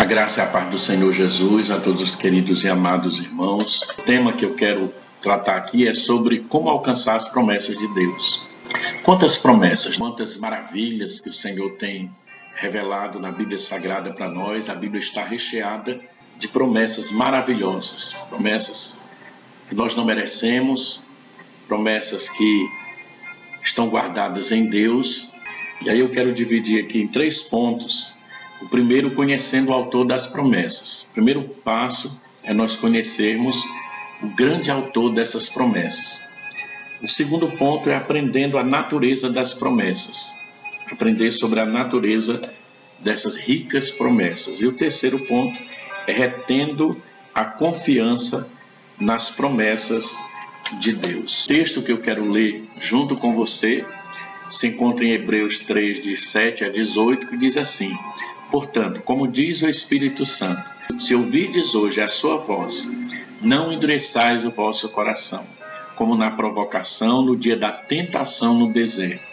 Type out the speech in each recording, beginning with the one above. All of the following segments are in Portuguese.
A graça e a paz do Senhor Jesus a todos os queridos e amados irmãos. O tema que eu quero tratar aqui é sobre como alcançar as promessas de Deus. Quantas promessas, quantas maravilhas que o Senhor tem revelado na Bíblia Sagrada para nós. A Bíblia está recheada de promessas maravilhosas, promessas que nós não merecemos, promessas que estão guardadas em Deus. E aí eu quero dividir aqui em 3 pontos. O primeiro, conhecendo o autor das promessas. O primeiro passo é nós conhecermos o grande autor dessas promessas. O segundo ponto é aprendendo a natureza das promessas. Aprender sobre a natureza dessas ricas promessas. E o terceiro ponto é retendo a confiança nas promessas de Deus. O texto que eu quero ler junto com você se encontra em Hebreus 3, de 7 a 18, que diz assim: portanto, como diz o Espírito Santo, se ouvirdes hoje a sua voz, não endureçais o vosso coração, como na provocação no dia da tentação no deserto,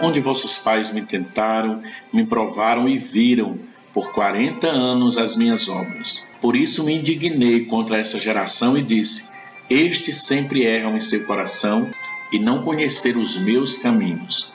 onde vossos pais me tentaram, me provaram e viram por 40 anos as minhas obras. Por isso me indignei contra essa geração e disse: estes sempre erram em seu coração e não conheceram os meus caminhos.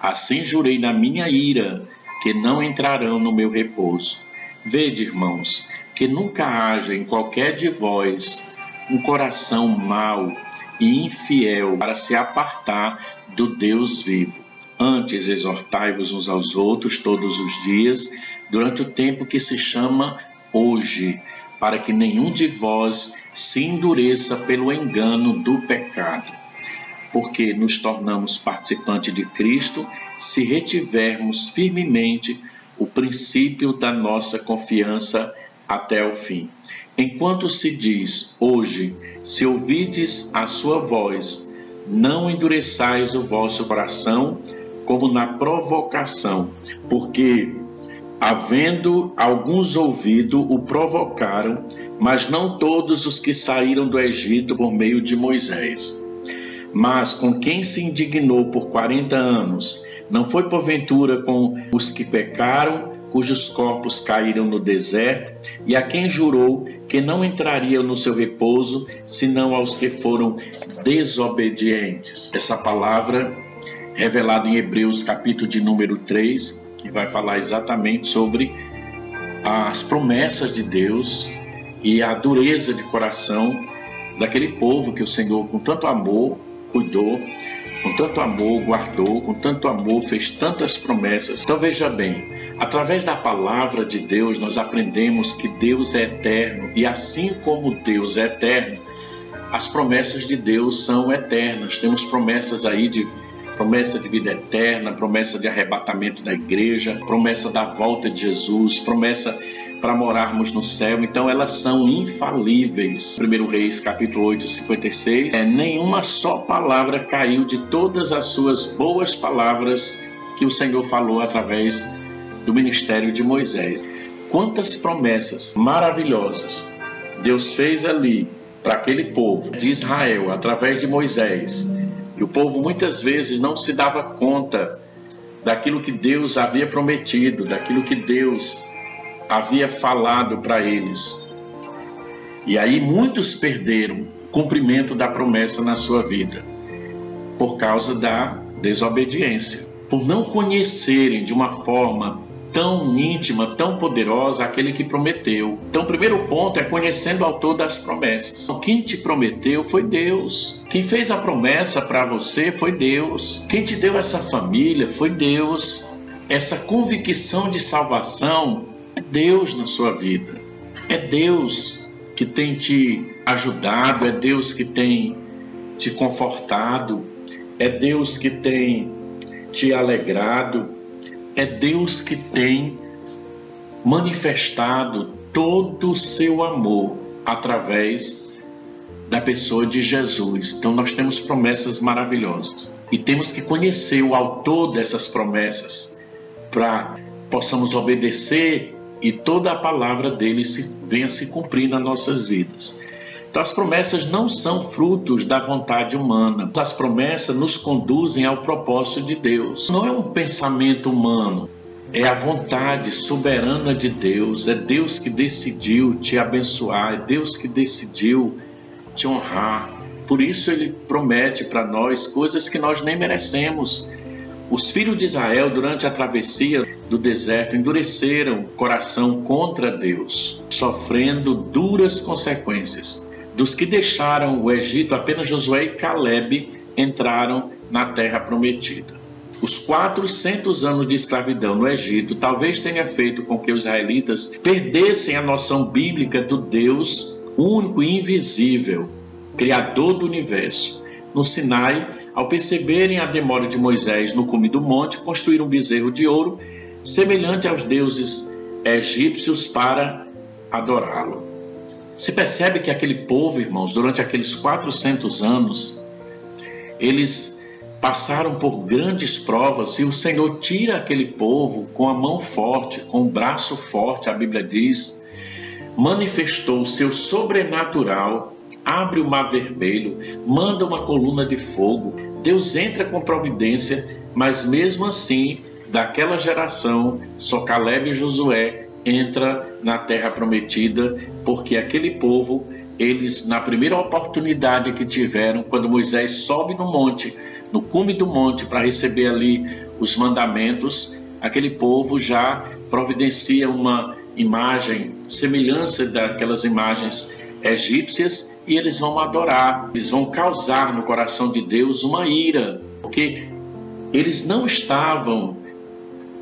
Assim jurei na minha ira que não entrarão no meu repouso. Vede, irmãos, que nunca haja em qualquer de vós um coração mau e infiel para se apartar do Deus vivo. Antes exortai-vos uns aos outros todos os dias, durante o tempo que se chama hoje, para que nenhum de vós se endureça pelo engano do pecado. Porque nos tornamos participantes de Cristo se retivermos firmemente o princípio da nossa confiança até o fim. Enquanto se diz hoje, se ouvides a sua voz, não endureçais o vosso coração como na provocação, porque, havendo alguns ouvido, o provocaram, mas não todos os que saíram do Egito por meio de Moisés. Mas com quem se indignou por 40 anos, não foi porventura com os que pecaram, cujos corpos caíram no deserto, e a quem jurou que não entrariam no seu repouso, senão aos que foram desobedientes. Essa palavra revelada em Hebreus capítulo de número 3, que vai falar exatamente sobre as promessas de Deus e a dureza de coração daquele povo que o Senhor com tanto amor cuidou, com tanto amor guardou, com tanto amor fez tantas promessas. Então veja bem, através da palavra de Deus nós aprendemos que Deus é eterno, e assim como Deus é eterno, as promessas de Deus são eternas. Temos promessas aí promessa de vida eterna, promessa de arrebatamento da igreja, promessa da volta de Jesus, promessa para morarmos no céu. Então elas são infalíveis. 1 Reis capítulo 8, 56, nenhuma só palavra caiu de todas as suas boas palavras que o Senhor falou através do ministério de Moisés. Quantas promessas maravilhosas Deus fez ali para aquele povo de Israel através de Moisés, e o povo muitas vezes não se dava conta daquilo que Deus havia prometido, daquilo que Deus havia falado para eles. E aí muitos perderam o cumprimento da promessa na sua vida por causa da desobediência, por não conhecerem de uma forma tão íntima, tão poderosa aquele que prometeu. Então o primeiro ponto é conhecendo o autor das promessas. Quem te prometeu foi Deus. Quem fez a promessa para você foi Deus. Quem te deu essa família foi Deus. Essa convicção de salvação é Deus na sua vida. É Deus que tem te ajudado, é Deus que tem te confortado, é Deus que tem te alegrado, é Deus que tem manifestado todo o seu amor através da pessoa de Jesus. Então nós temos promessas maravilhosas e temos que conhecer o autor dessas promessas para possamos obedecer e toda a palavra dele venha se cumprir nas nossas vidas. Então as promessas não são frutos da vontade humana. As promessas nos conduzem ao propósito de Deus. Não é um pensamento humano, É a vontade soberana de Deus, é Deus que decidiu te abençoar, é Deus que decidiu te honrar. Por isso Ele promete para nós coisas que nós nem merecemos. Os filhos de Israel, durante a travessia do deserto, endureceram o coração contra Deus, sofrendo duras consequências. Dos que deixaram o Egito, apenas Josué e Calebe entraram na terra prometida. Os 400 anos de escravidão no Egito talvez tenha feito com que os israelitas perdessem a noção bíblica do Deus único e invisível, Criador do universo. No Sinai, ao perceberem a demora de Moisés no cume do monte, construíram um bezerro de ouro semelhante aos deuses egípcios para adorá-lo. Você percebe que aquele povo, irmãos, durante aqueles 400 anos, eles passaram por grandes provas e o Senhor tira aquele povo com a mão forte, com o braço forte, a Bíblia diz, manifestou o seu sobrenatural, abre o mar vermelho, manda uma coluna de fogo. Deus entra com providência, mas mesmo assim, daquela geração, só Calebe e Josué entra na terra prometida, porque aquele povo, eles, na primeira oportunidade que tiveram, quando Moisés sobe no monte, no cume do monte, para receber ali os mandamentos, aquele povo já providencia uma imagem, semelhança daquelas imagens egípcias, e eles vão adorar, eles vão causar no coração de Deus uma ira, porque eles não estavam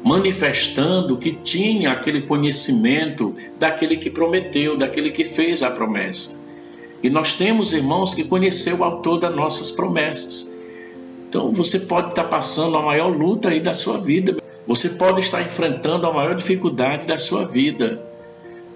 manifestando que tinha aquele conhecimento daquele que prometeu, daquele que fez a promessa. E nós temos, irmãos, que conhecer o autor das nossas promessas. Então você pode estar passando a maior luta aí da sua vida, você pode estar enfrentando a maior dificuldade da sua vida,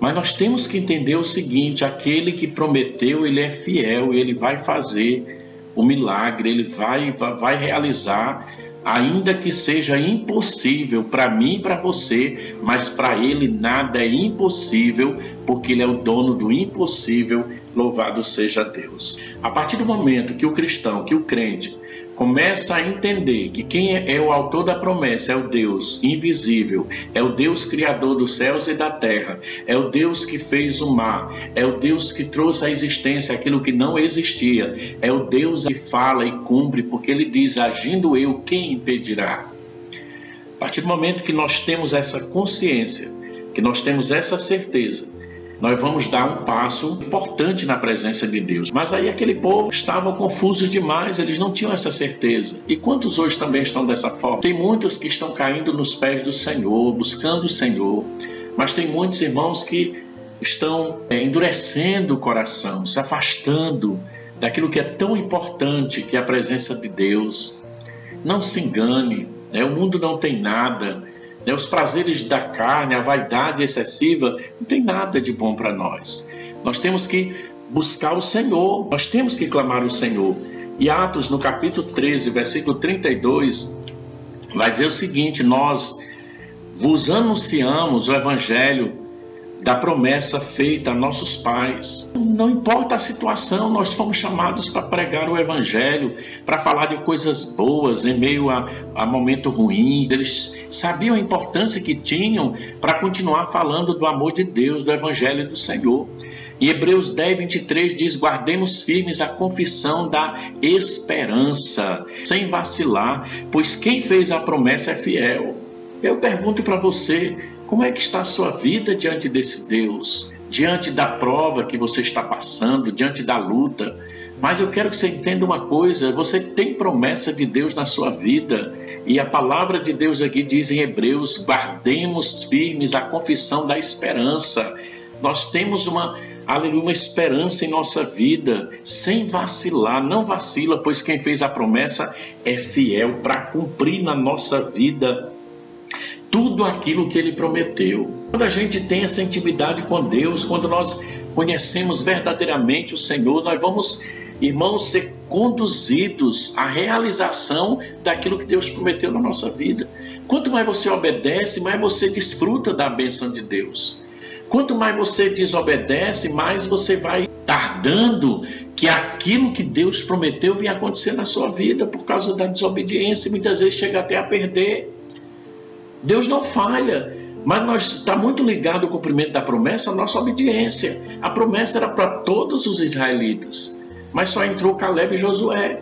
mas nós temos que entender o seguinte: aquele que prometeu, ele é fiel, ele vai fazer o milagre, ele vai realizar, ainda que seja impossível para mim e para você, mas para ele nada é impossível, porque ele é o dono do impossível. Louvado seja Deus. A partir do momento que o cristão, que o crente, começa a entender que quem é o autor da promessa é o Deus invisível, é o Deus criador dos céus e da terra, é o Deus que fez o mar, é o Deus que trouxe à existência aquilo que não existia, é o Deus que fala e cumpre, porque ele diz: agindo eu, quem impedirá? A partir do momento que nós temos essa consciência, que nós temos essa certeza, nós vamos dar um passo importante na presença de Deus. Mas aí aquele povo estava confuso demais, eles não tinham essa certeza. E quantos hoje também estão dessa forma? Tem muitos que estão caindo nos pés do Senhor, buscando o Senhor, mas tem muitos irmãos que estão endurecendo o coração, se afastando daquilo que é tão importante, que é a presença de Deus. Não se engane, o mundo não tem nada. Os prazeres da carne, a vaidade excessiva, não tem nada de bom para nós. Nós temos que buscar o Senhor, nós temos que clamar o Senhor. E Atos, no capítulo 13, versículo 32, vai dizer o seguinte: nós vos anunciamos o evangelho da promessa feita a nossos pais. Não importa a situação, nós fomos chamados para pregar o evangelho, para falar de coisas boas em meio a momento ruim. Eles sabiam a importância que tinham para continuar falando do amor de Deus, do evangelho do Senhor. Em Hebreus 10, 23 diz: guardemos firmes a confissão da esperança, sem vacilar, pois quem fez a promessa é fiel. Eu pergunto para você: como é que está a sua vida diante desse Deus? Diante da prova que você está passando, diante da luta? Mas eu quero que você entenda uma coisa: você tem promessa de Deus na sua vida. E a palavra de Deus aqui diz em Hebreus: guardemos firmes a confissão da esperança. Nós temos uma esperança em nossa vida, sem vacilar. Não vacila, pois quem fez a promessa é fiel para cumprir na nossa vida tudo aquilo que ele prometeu. Quando a gente tem essa intimidade com Deus, quando nós conhecemos verdadeiramente o Senhor, nós vamos, irmãos, ser conduzidos à realização daquilo que Deus prometeu na nossa vida. Quanto mais você obedece, mais você desfruta da bênção de Deus. Quanto mais você desobedece, mais você vai tardando que aquilo que Deus prometeu venha acontecer na sua vida por causa da desobediência, e muitas vezes chega até a perder. Deus não falha, mas está muito ligado ao cumprimento da promessa a nossa obediência. A promessa era para todos os israelitas, mas só entrou Caleb e Josué.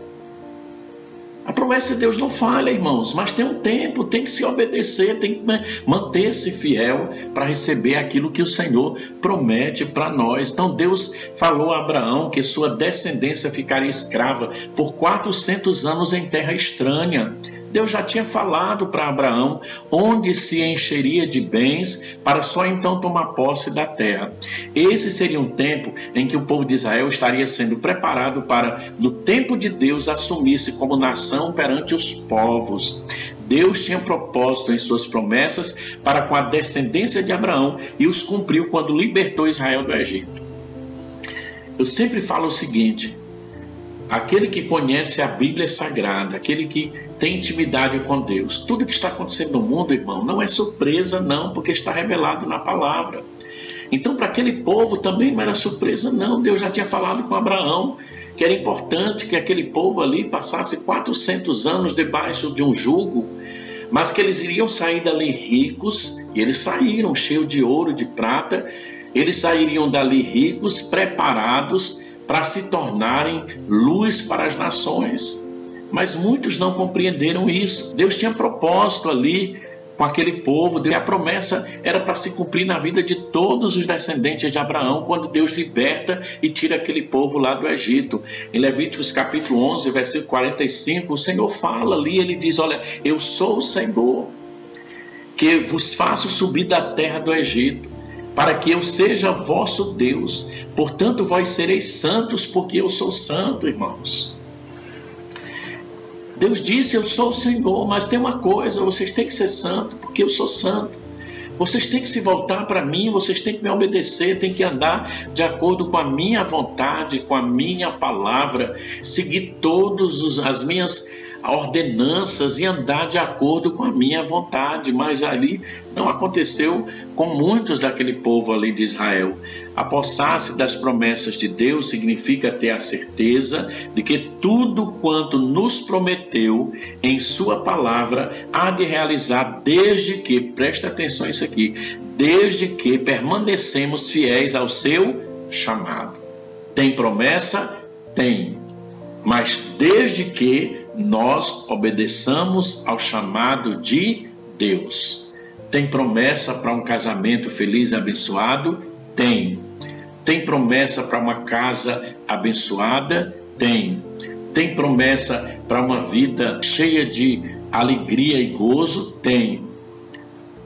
A promessa de Deus não falha, irmãos, mas tem um tempo, tem que se obedecer, tem que manter-se fiel para receber aquilo que o Senhor promete para nós. Então Deus falou a Abraão que sua descendência ficaria escrava por 400 anos em terra estranha. Deus já tinha falado para Abraão onde se encheria de bens para só então tomar posse da terra. Esse seria um tempo em que o povo de Israel estaria sendo preparado para, no tempo de Deus, assumir-se como nação perante os povos. Deus tinha propósito em suas promessas para com a descendência de Abraão e os cumpriu quando libertou Israel do Egito. Eu sempre falo o seguinte: aquele que conhece a Bíblia Sagrada, aquele que tem intimidade com Deus, tudo que está acontecendo no mundo, irmão, não é surpresa não, porque está revelado na palavra. Então para aquele povo também não era surpresa não, Deus já tinha falado com Abraão que era importante que aquele povo ali passasse 400 anos debaixo de um jugo, mas que eles iriam sair dali ricos, e eles saíram cheios de ouro, de prata, eles sairiam dali ricos, preparados para se tornarem luz para as nações. Mas muitos não compreenderam isso. Deus tinha propósito ali com aquele povo. A promessa era para se cumprir na vida de todos os descendentes de Abraão, quando Deus liberta e tira aquele povo lá do Egito. Em Levíticos capítulo 11, versículo 45, o Senhor fala ali, ele diz: olha, eu sou o Senhor, que vos faço subir da terra do Egito, para que eu seja vosso Deus. Portanto, vós sereis santos, porque eu sou santo, irmãos. Deus disse: eu sou o Senhor, mas tem uma coisa, vocês têm que ser santos, porque eu sou santo. Vocês têm que se voltar para mim, vocês têm que me obedecer, têm que andar de acordo com a minha vontade, com a minha palavra, seguir todas as minhas ordenanças e andar de acordo com a minha vontade. Mas ali não aconteceu com muitos daquele povo ali de Israel. Apossar-se das promessas de Deus significa ter a certeza de que tudo quanto nos prometeu em sua palavra há de realizar, desde que, presta atenção a isso aqui, desde que permanecemos fiéis ao seu chamado. Tem promessa? Tem. Mas desde que nós obedeçamos ao chamado de Deus. Tem promessa para um casamento feliz e abençoado? Tem. Tem promessa para uma casa abençoada? Tem. Tem promessa para uma vida cheia de alegria e gozo? Tem.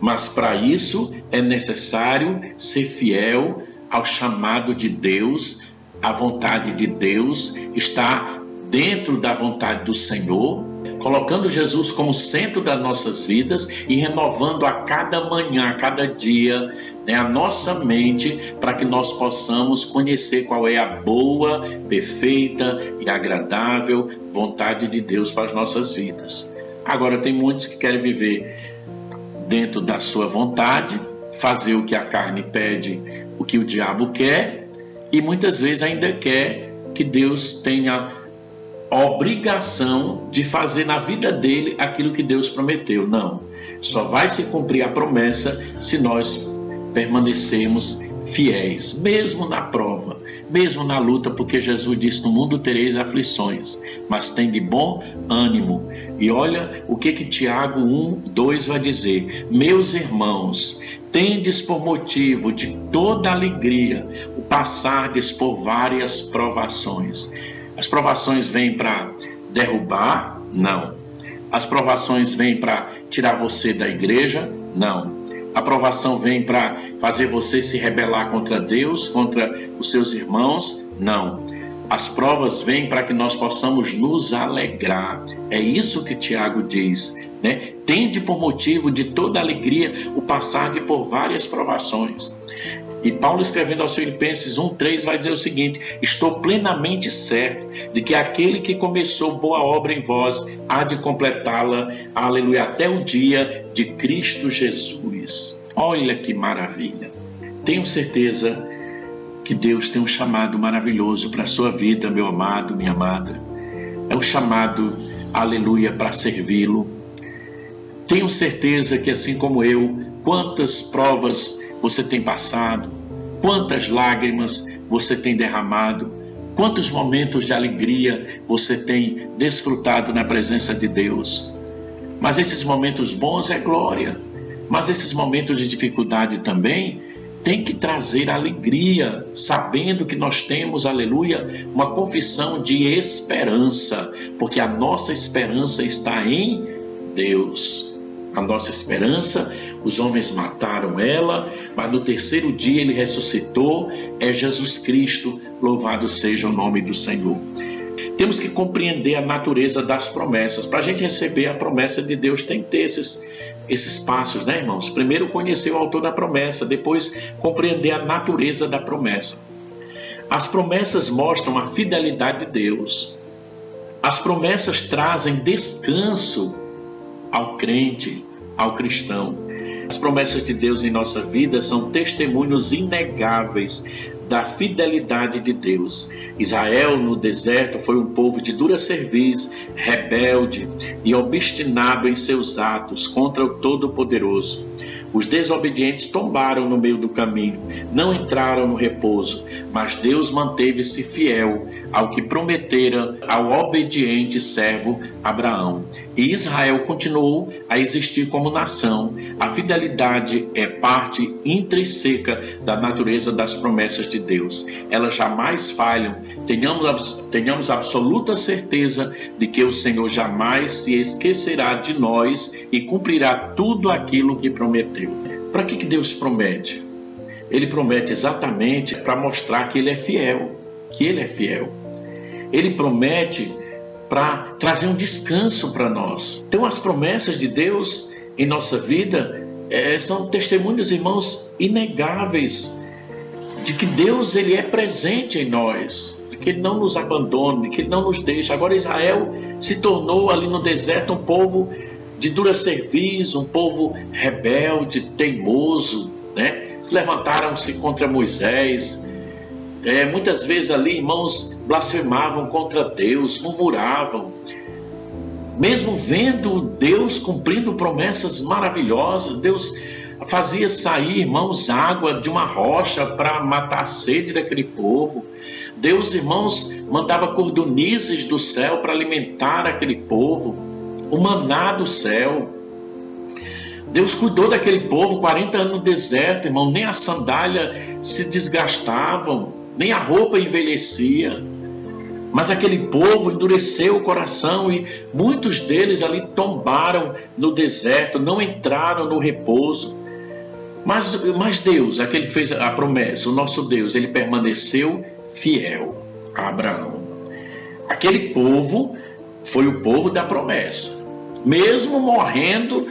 Mas para isso é necessário ser fiel ao chamado de Deus. A vontade de Deus está dentro da vontade do Senhor, colocando Jesus como centro das nossas vidas e renovando a cada manhã, a cada dia, a nossa mente, para que nós possamos conhecer qual é a boa, perfeita e agradável vontade de Deus para as nossas vidas. Agora, tem muitos que querem viver dentro da sua vontade, fazer o que a carne pede, o que o diabo quer, e muitas vezes ainda quer que Deus tenha obrigação de fazer na vida dele aquilo que Deus prometeu. Não, só vai se cumprir a promessa se nós permanecermos fiéis, mesmo na prova, mesmo na luta, porque Jesus disse: no mundo tereis aflições, mas tem de bom ânimo. E olha o que Tiago 1:2 vai dizer: meus irmãos, tendes por motivo de toda alegria o passardes por várias provações. As provações vêm para derrubar? Não. As provações vêm para tirar você da igreja? Não. A provação vem para fazer você se rebelar contra Deus, contra os seus irmãos? Não. As provas vêm para que nós possamos nos alegrar. É isso que Tiago diz, né? Tende por motivo de toda alegria o passar de por várias provações. E Paulo, escrevendo aos Filipenses 1:3, vai dizer o seguinte: estou plenamente certo de que aquele que começou boa obra em vós há de completá-la, aleluia, até o dia de Cristo Jesus. Olha que maravilha! Tenho certeza que Deus tem um chamado maravilhoso para a sua vida, meu amado, minha amada. É um chamado, aleluia, para servi-lo. Tenho certeza que, assim como eu, quantas provas você tem passado, quantas lágrimas você tem derramado, quantos momentos de alegria você tem desfrutado na presença de Deus. Mas esses momentos bons é glória, mas esses momentos de dificuldade também tem que trazer alegria, sabendo que nós temos, aleluia, uma confissão de esperança, porque a nossa esperança está em Deus. A nossa esperança, os homens mataram ela, mas no terceiro dia ele ressuscitou, é Jesus Cristo, louvado seja o nome do Senhor. Temos que compreender a natureza das promessas. Para a gente receber a promessa de Deus, tem que ter esses passos, né, irmãos? Primeiro conhecer o autor da promessa, depois compreender a natureza da promessa. As promessas mostram a fidelidade de Deus. As promessas trazem descanso ao crente, ao cristão. As promessas de Deus em nossa vida são testemunhos inegáveis da fidelidade de Deus. Israel no deserto foi um povo de dura cerviz, rebelde e obstinado em seus atos contra o Todo-Poderoso. Os desobedientes tombaram no meio do caminho, não entraram no repouso, mas Deus manteve-se fiel ao que prometera ao obediente servo Abraão. E Israel continuou a existir como nação. A fidelidade é parte intrínseca da natureza das promessas de Deus. Elas jamais falham. Tenhamos absoluta certeza de que o Senhor jamais se esquecerá de nós e cumprirá tudo aquilo que prometeu. Para que Deus promete? Ele promete exatamente para mostrar que Ele é fiel, Ele promete para trazer um descanso para nós. Então as promessas de Deus em nossa vida são testemunhos, irmãos, inegáveis de que Deus ele é presente em nós, de que Ele não nos abandona, de que Ele não nos deixa. Agora Israel se tornou ali no deserto um povo de dura cerviz, um povo rebelde, teimoso, né? Levantaram-se contra Moisés. Muitas vezes ali, irmãos, blasfemavam contra Deus, murmuravam. Mesmo vendo Deus cumprindo promessas maravilhosas, Deus fazia sair, irmãos, água de uma rocha para matar a sede daquele povo. Deus, irmãos, mandava cordonizes do céu para alimentar aquele povo, o maná do céu. Deus cuidou daquele povo 40 anos no deserto, irmão, nem a sandália se desgastavam, nem a roupa envelhecia. Mas aquele povo endureceu o coração e muitos deles ali tombaram no deserto, não entraram no repouso. Mas Deus, aquele que fez a promessa, o nosso Deus, ele permaneceu fiel a Abraão. Aquele povo foi o povo da promessa. Mesmo morrendo,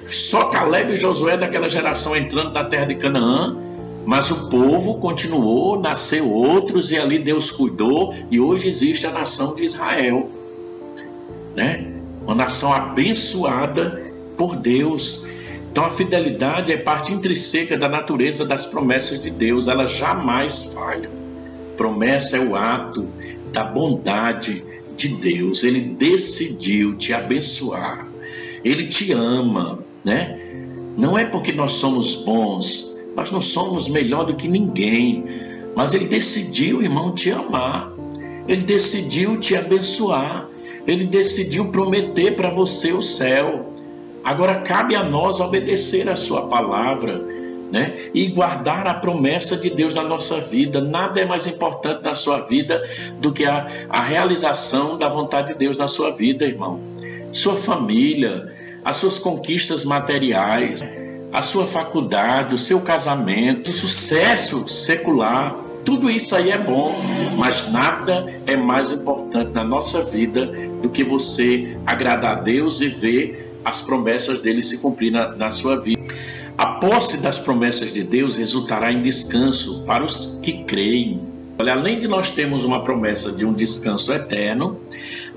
só Caleb e Josué daquela geração entrando na terra de Canaã, mas o povo continuou, nasceu outros e ali Deus cuidou e hoje existe a nação de Israel, né? Uma nação abençoada por Deus. Então a fidelidade é parte intrínseca da natureza das promessas de Deus, elas jamais falham. Promessa é o ato da bondade de Deus, Ele decidiu te abençoar, Ele te ama, né? Não é porque nós somos bons, nós não somos melhor do que ninguém, mas Ele decidiu, irmão, te amar, Ele decidiu te abençoar, Ele decidiu prometer para você o céu. Agora cabe a nós obedecer a sua palavra, né? E guardar a promessa de Deus na nossa vida. Nada é mais importante na sua vida do que a realização da vontade de Deus na sua vida, irmão. Sua família, as suas conquistas materiais, a sua faculdade, o seu casamento, o sucesso secular, tudo isso aí é bom, mas nada é mais importante na nossa vida do que você agradar a Deus e ver as promessas dele se cumprir na sua vida. A posse das promessas de Deus resultará em descanso para os que creem. Olha, além de nós termos uma promessa de um descanso eterno,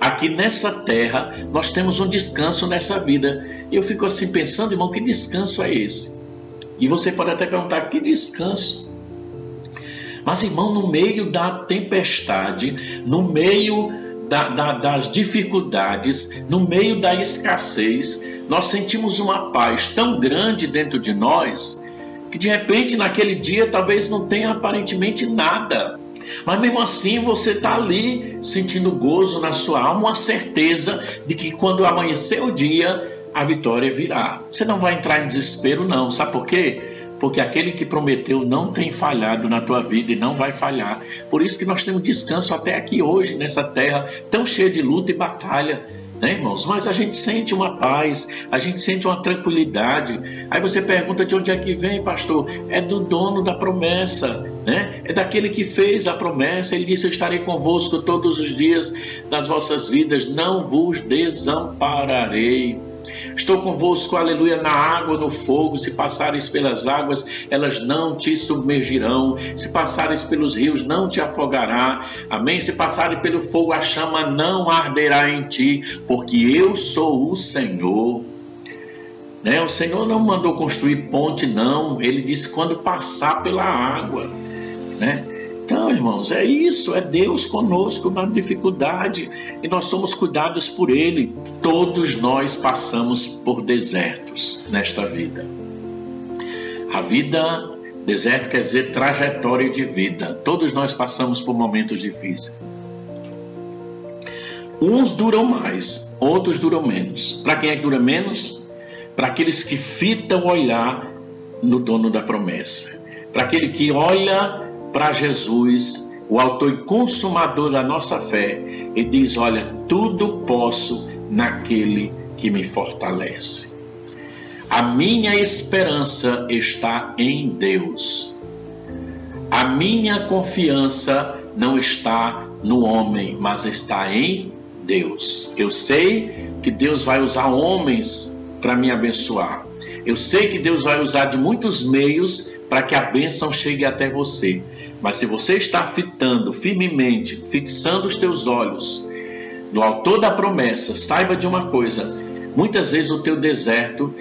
aqui nessa terra nós temos um descanso nessa vida. E eu fico assim pensando, irmão, que descanso é esse? E você pode até perguntar, que descanso? Mas, irmão, no meio da tempestade, no meio das dificuldades, no meio da escassez, nós sentimos uma paz tão grande dentro de nós, que de repente naquele dia talvez não tenha aparentemente nada. Mas mesmo assim você está ali sentindo gozo na sua alma, uma certeza de que quando amanhecer o dia, a vitória virá. Você não vai entrar em desespero não, sabe por quê? Porque aquele que prometeu não tem falhado na tua vida e não vai falhar. Por isso que nós temos descanso até aqui hoje, nessa terra tão cheia de luta e batalha, né, irmãos? Mas a gente sente uma paz, a gente sente uma tranquilidade. Aí você pergunta de onde é que vem, pastor? É do dono da promessa, né? É daquele que fez a promessa. Ele disse: eu estarei convosco todos os dias das vossas vidas, não vos desampararei. Estou convosco, aleluia, na água, no fogo. Se passares pelas águas, elas não te submergirão. Se passares pelos rios, não te afogará. Amém? Se passares pelo fogo, a chama não arderá em ti, porque eu sou o Senhor. Né? O Senhor não mandou construir ponte, não. Ele disse quando passar pela água, né? Então, irmãos, é isso, é Deus conosco na dificuldade e nós somos cuidados por Ele. Todos nós passamos por desertos nesta vida. A vida, deserto quer dizer trajetória de vida. Todos nós passamos por momentos difíceis. Uns duram mais, outros duram menos. Para quem é que dura menos? Para aqueles que fitam o olhar no dono da promessa. Para aquele que olha para Jesus, o autor e consumador da nossa fé, e diz: olha, tudo posso naquele que me fortalece. A minha esperança está em Deus. A minha confiança não está no homem, mas está em Deus. Eu sei que Deus vai usar homens para me abençoar. Eu sei que Deus vai usar de muitos meios para que a bênção chegue até você. Mas se você está fitando firmemente, fixando os teus olhos no autor da promessa, saiba de uma coisa: muitas vezes o teu deserto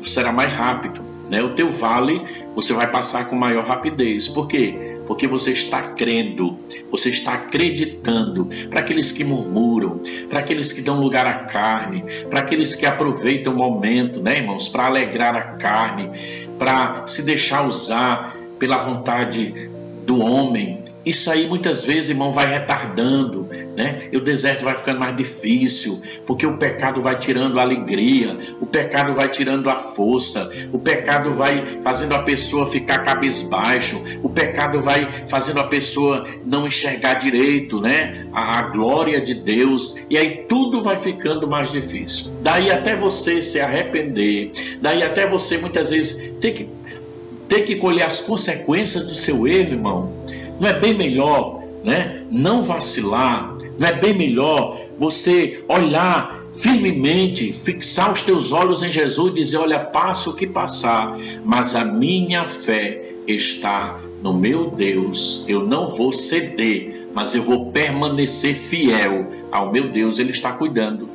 será mais rápido, né? O teu vale você vai passar com maior rapidez. Por quê? Porque você está crendo, você está acreditando. Para aqueles que murmuram, para aqueles que dão lugar à carne, para aqueles que aproveitam o momento, né, irmãos, para alegrar a carne, para se deixar usar pela vontade do homem. Isso aí muitas vezes, irmão, vai retardando, né? E o deserto vai ficando mais difícil, porque o pecado vai tirando a alegria, o pecado vai tirando a força, o pecado vai fazendo a pessoa ficar cabisbaixo, o pecado vai fazendo a pessoa não enxergar direito, né? A glória de Deus, e aí tudo vai ficando mais difícil. Daí até você se arrepender, daí até você muitas vezes ter que colher as consequências do seu erro, irmão. Não é bem melhor, né, não vacilar? Não é bem melhor você olhar firmemente, fixar os teus olhos em Jesus e dizer: olha, passa o que passar, mas a minha fé está no meu Deus. Eu não vou ceder, mas eu vou permanecer fiel ao meu Deus. Ele está cuidando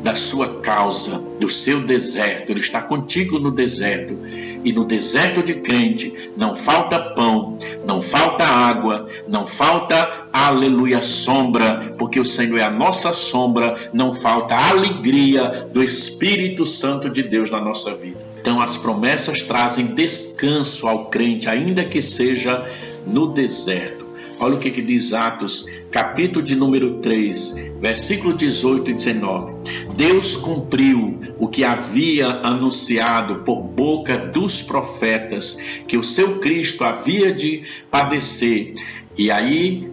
da sua causa, do seu deserto. Ele está contigo no deserto. E no deserto de crente não falta pão, não falta água, não falta, aleluia, sombra, porque o Senhor é a nossa sombra. Não falta a alegria do Espírito Santo de Deus na nossa vida. Então as promessas trazem descanso ao crente, ainda que seja no deserto. Olha o que diz Atos, capítulo de número 3, versículo 18 e 19. Deus cumpriu o que havia anunciado por boca dos profetas, que o seu Cristo havia de padecer. E aí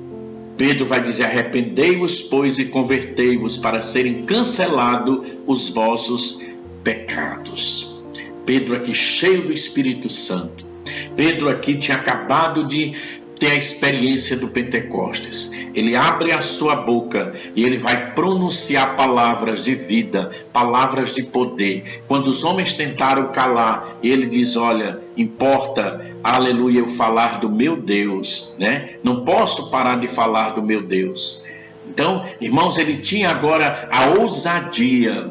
Pedro vai dizer: arrependei-vos, pois, e convertei-vos, para serem cancelados os vossos pecados. Pedro aqui cheio do Espírito Santo. Pedro aqui tinha acabado de ter a experiência do Pentecostes. Ele abre a sua boca e ele vai pronunciar palavras de vida, palavras de poder. Quando os homens tentaram calar, ele diz: olha, importa, aleluia, eu falar do meu Deus, né? Não posso parar de falar do meu Deus. Então, irmãos, ele tinha agora a ousadia,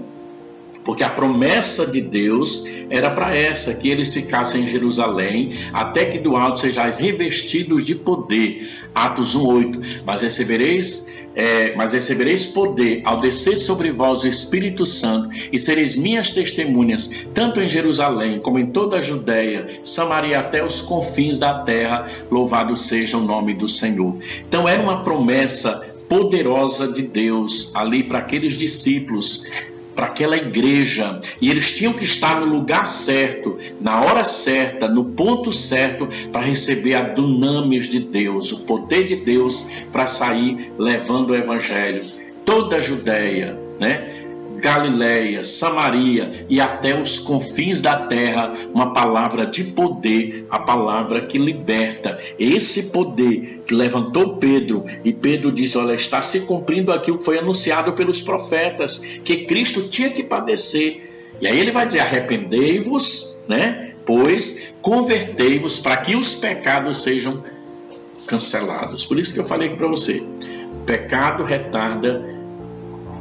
porque a promessa de Deus era para essa, que eles ficassem em Jerusalém, até que do alto sejais revestidos de poder. Atos 1:8. Mas recebereis mas recebereis poder ao descer sobre vós o Espírito Santo, e sereis minhas testemunhas, tanto em Jerusalém como em toda a Judéia, Samaria, até os confins da terra. Louvado seja o nome do Senhor. Então era uma promessa poderosa de Deus ali para aqueles discípulos, para aquela igreja, e eles tinham que estar no lugar certo, na hora certa, no ponto certo, para receber a dunamis de Deus, o poder de Deus, para sair levando o evangelho. Toda a Judéia, Galileia, Samaria e até os confins da terra, uma palavra de poder, a palavra que liberta. Esse poder que levantou Pedro, e Pedro disse: olha, está se cumprindo aquilo que foi anunciado pelos profetas, que Cristo tinha que padecer. E aí ele vai dizer: arrependei-vos, pois convertei-vos, para que os pecados sejam cancelados. Por isso que eu falei aqui para você: pecado retarda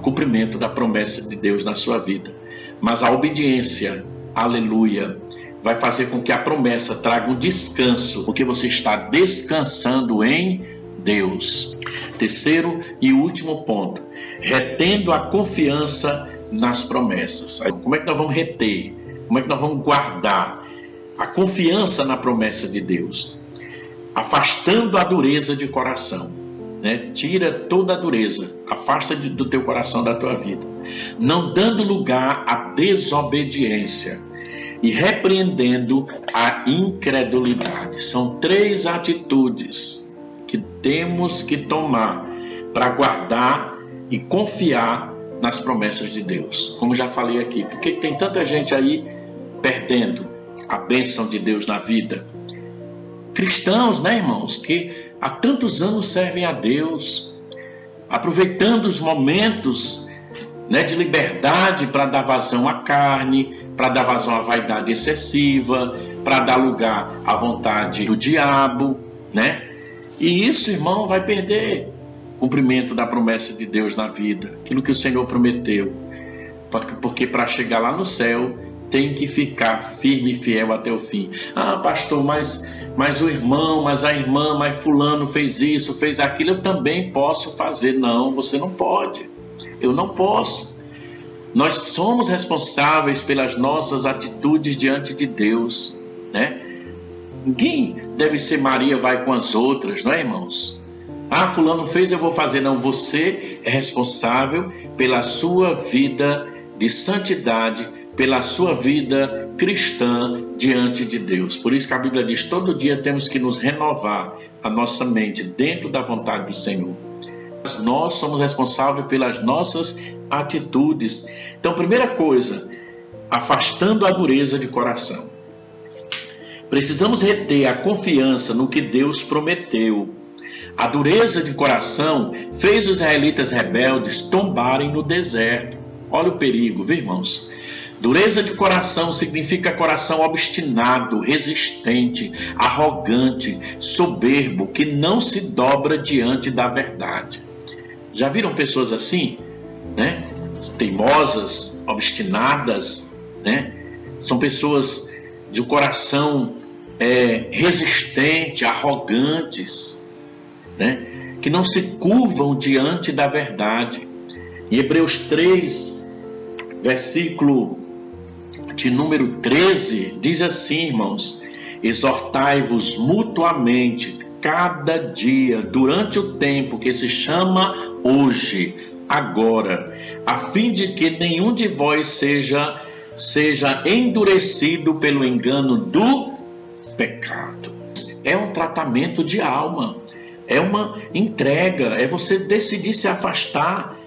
cumprimento da promessa de Deus na sua vida, mas a obediência, aleluia, vai fazer com que a promessa traga um descanso, porque você está descansando em Deus. Terceiro e último ponto: retendo a confiança nas promessas. Como é que nós vamos reter? Como é que nós vamos guardar a confiança na promessa de Deus? Afastando a dureza de coração. Tira toda a dureza, afasta do teu coração, da tua vida, não dando lugar à desobediência e repreendendo a incredulidade. São 3 atitudes que temos que tomar para guardar e confiar nas promessas de Deus. Como já falei aqui, porque tem tanta gente aí perdendo a bênção de Deus na vida. Cristãos, irmãos, que há tantos anos servem a Deus, aproveitando os momentos de liberdade para dar vazão à carne, para dar vazão à vaidade excessiva, para dar lugar à vontade do diabo, E isso, irmão, vai perder o cumprimento da promessa de Deus na vida, aquilo que o Senhor prometeu, porque para chegar lá no céu tem que ficar firme e fiel até o fim. Ah, pastor, mas o irmão, mas a irmã, mas fulano fez isso, fez aquilo, eu também posso fazer. Não, você não pode. Eu não posso. Nós somos responsáveis pelas nossas atitudes diante de Deus, Ninguém deve ser Maria vai com as outras, não é, irmãos? Ah, fulano fez, eu vou fazer. Não, você é responsável pela sua vida de santidade, pela sua vida cristã diante de Deus. Por isso que a Bíblia diz: todo dia temos que nos renovar a nossa mente dentro da vontade do Senhor. Nós somos responsáveis pelas nossas atitudes. Então, primeira coisa, afastando a dureza de coração. Precisamos reter a confiança no que Deus prometeu. A dureza de coração fez os israelitas rebeldes tombarem no deserto. Olha o perigo, viu, irmãos? Dureza de coração significa coração obstinado, resistente, arrogante, soberbo, que não se dobra diante da verdade. Já viram pessoas assim? Teimosas, obstinadas, São pessoas de um coração resistente, arrogantes, que não se curvam diante da verdade. Em Hebreus 3, versículo de número 13, diz assim, irmãos: exortai-vos mutuamente cada dia, durante o tempo que se chama hoje, agora, a fim de que nenhum de vós seja endurecido pelo engano do pecado. É um tratamento de alma, é uma entrega, é você decidir se afastar,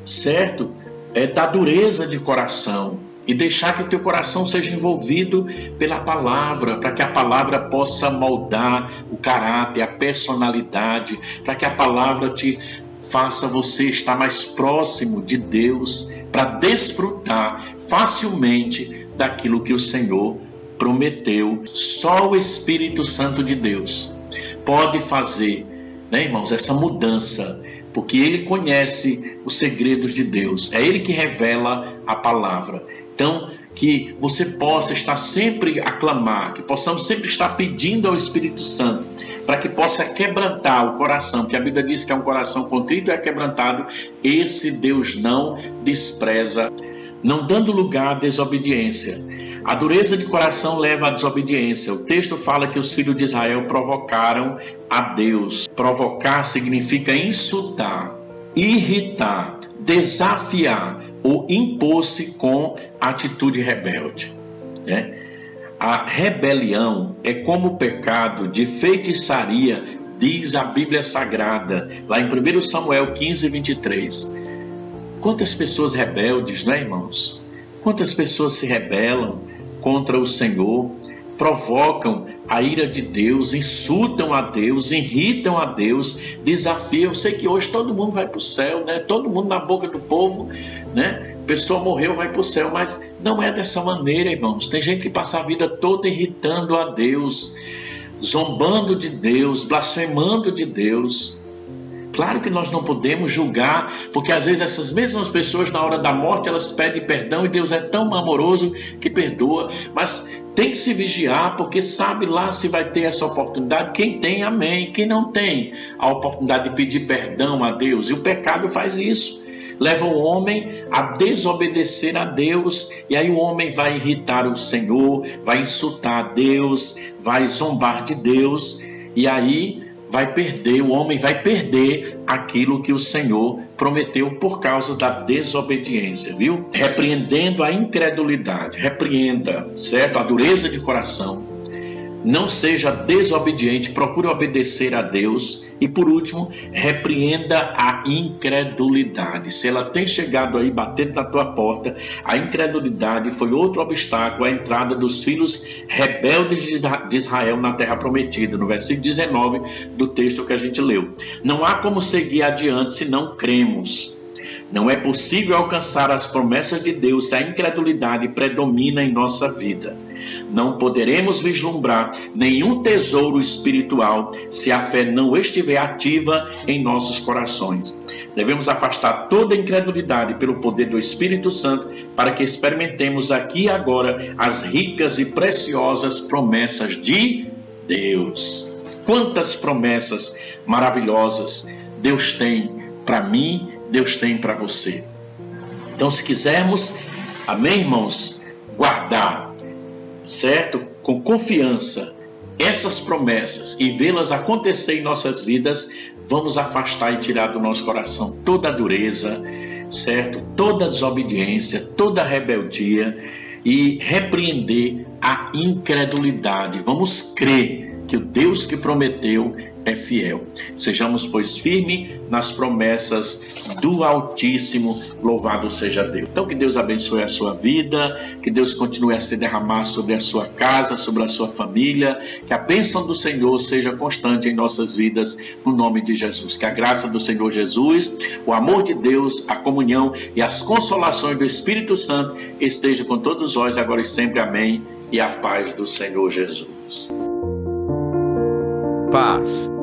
certo? Da dureza de coração e deixar que o teu coração seja envolvido pela palavra, para que a palavra possa moldar o caráter, a personalidade, para que a palavra te faça você estar mais próximo de Deus, para desfrutar facilmente daquilo que o Senhor prometeu. Só o Espírito Santo de Deus pode fazer, irmãos, essa mudança, porque Ele conhece os segredos de Deus, é Ele que revela a palavra. Então, que você possa estar sempre a clamar, que possamos sempre estar pedindo ao Espírito Santo, para que possa quebrantar o coração, que a Bíblia diz que é um coração contrito e é quebrantado, esse Deus não despreza, não dando lugar à desobediência. A dureza de coração leva à desobediência. O texto fala que os filhos de Israel provocaram a Deus. Provocar significa insultar, irritar, desafiar ou impor-se com atitude rebelde, né? A rebelião é como o pecado de feitiçaria, diz a Bíblia Sagrada, lá em 1 Samuel 15, 23. Quantas pessoas rebeldes, né, irmãos? Quantas pessoas se rebelam contra o Senhor, provocam a ira de Deus, insultam a Deus, irritam a Deus, desafiam. Eu sei que hoje todo mundo vai para o céu, né? Todo mundo na boca do povo, né? Pessoa morreu, vai para o céu, mas não é dessa maneira, irmãos. Tem gente que passa a vida toda irritando a Deus, zombando de Deus, blasfemando de Deus. Claro que nós não podemos julgar, porque às vezes essas mesmas pessoas na hora da morte elas pedem perdão e Deus é tão amoroso que perdoa, mas tem que se vigiar, porque sabe lá se vai ter essa oportunidade. Quem tem, amém. Quem não tem a oportunidade de pedir perdão a Deus, e o pecado faz isso, leva o homem a desobedecer a Deus, e aí o homem vai irritar o Senhor, vai insultar a Deus, vai zombar de Deus, e aí o homem vai perder aquilo que o Senhor prometeu por causa da desobediência, viu? Repreendendo a incredulidade, repreenda, certo? A dureza de coração. Não seja desobediente, procure obedecer a Deus. E por último, repreenda a incredulidade. Se ela tem chegado aí, batendo na tua porta, a incredulidade foi outro obstáculo à entrada dos filhos rebeldes de Israel na terra prometida, no versículo 19 do texto que a gente leu. Não há como seguir adiante se não cremos. Não é possível alcançar as promessas de Deus se a incredulidade predomina em nossa vida. Não poderemos vislumbrar nenhum tesouro espiritual se a fé não estiver ativa em nossos corações. Devemos afastar toda incredulidade pelo poder do Espírito Santo para que experimentemos aqui e agora as ricas e preciosas promessas de Deus. Quantas promessas maravilhosas Deus tem para mim, Deus tem para você. Então, se quisermos, amém, irmãos, guardar, certo? Com confiança, essas promessas e vê-las acontecer em nossas vidas, vamos afastar e tirar do nosso coração toda a dureza, certo? Toda a desobediência, toda a rebeldia e repreender a incredulidade. Vamos crer que o Deus que prometeu é fiel. Sejamos, pois, firmes nas promessas do Altíssimo, louvado seja Deus. Então, que Deus abençoe a sua vida, que Deus continue a se derramar sobre a sua casa, sobre a sua família, que a bênção do Senhor seja constante em nossas vidas, no nome de Jesus. Que a graça do Senhor Jesus, o amor de Deus, a comunhão e as consolações do Espírito Santo estejam com todos nós, agora e sempre. Amém. E a paz do Senhor Jesus. Paz.